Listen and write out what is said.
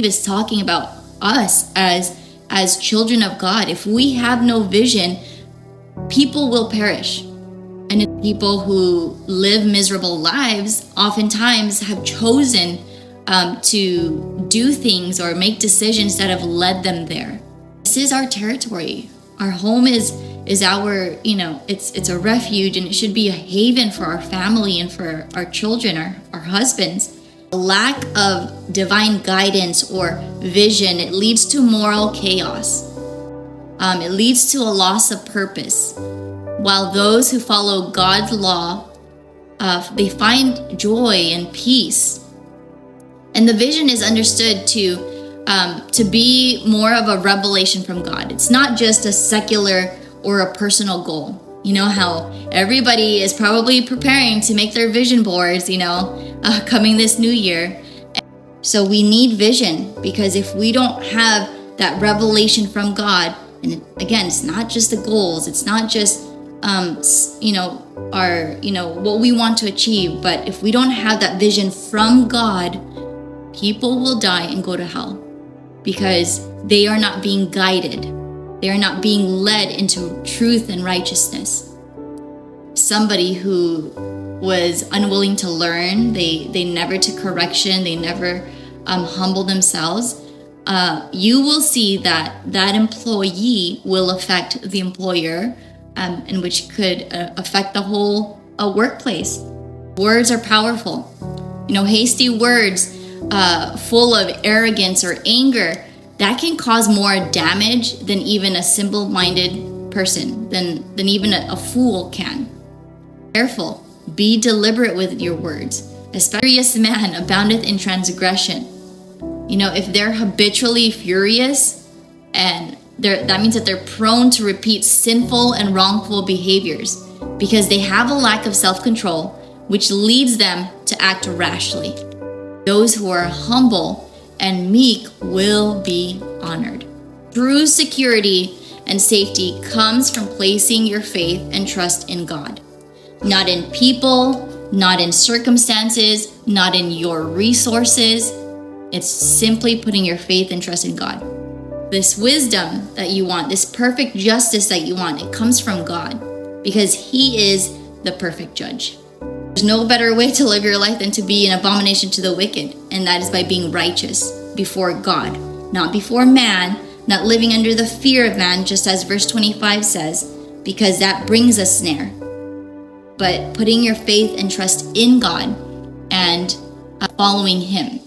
is talking about us as children of God. If we have no vision, people will perish. And if people who live miserable lives oftentimes have chosen to do things or make decisions that have led them there. This is our territory. Our home is our, it's a refuge, and it should be a haven for our family and for our children, our husbands. A lack of divine guidance or vision, it leads to moral chaos. It leads to a loss of purpose. While those who follow God's law, they find joy and peace. And the vision is understood to be more of a revelation from God. It's not just a secular or a personal goal. You know how everybody is probably preparing to make their vision boards, coming this new year. So we need vision, because if we don't have that revelation from God, and again, it's not just the goals, it's not just what we want to achieve, but if we don't have that vision from God, people will die and go to hell, because they are not being guided. They are not being led into truth and righteousness. Somebody who was unwilling to learn, they never took correction, they never humbled themselves, you will see that employee will affect the employer, and which could affect the whole workplace. Words are powerful. Hasty words full of arrogance or anger, that can cause more damage than even a simple-minded person, than even a fool can. Careful, be deliberate with your words. A furious man aboundeth in transgression. If they're habitually furious, and that means that they're prone to repeat sinful and wrongful behaviors, because they have a lack of self-control, which leads them to act rashly. Those who are humble and meek will be honored. True security and safety comes from placing your faith and trust in God. Not in people, not in circumstances, not in your resources. It's simply putting your faith and trust in God. This wisdom that you want, this perfect justice that you want, it comes from God, because He is the perfect judge. There's no better way to live your life than to be an abomination to the wicked, and that is by being righteous before God, not before man, not living under the fear of man, just as verse 25 says, because that brings a snare. But putting your faith and trust in God and following Him.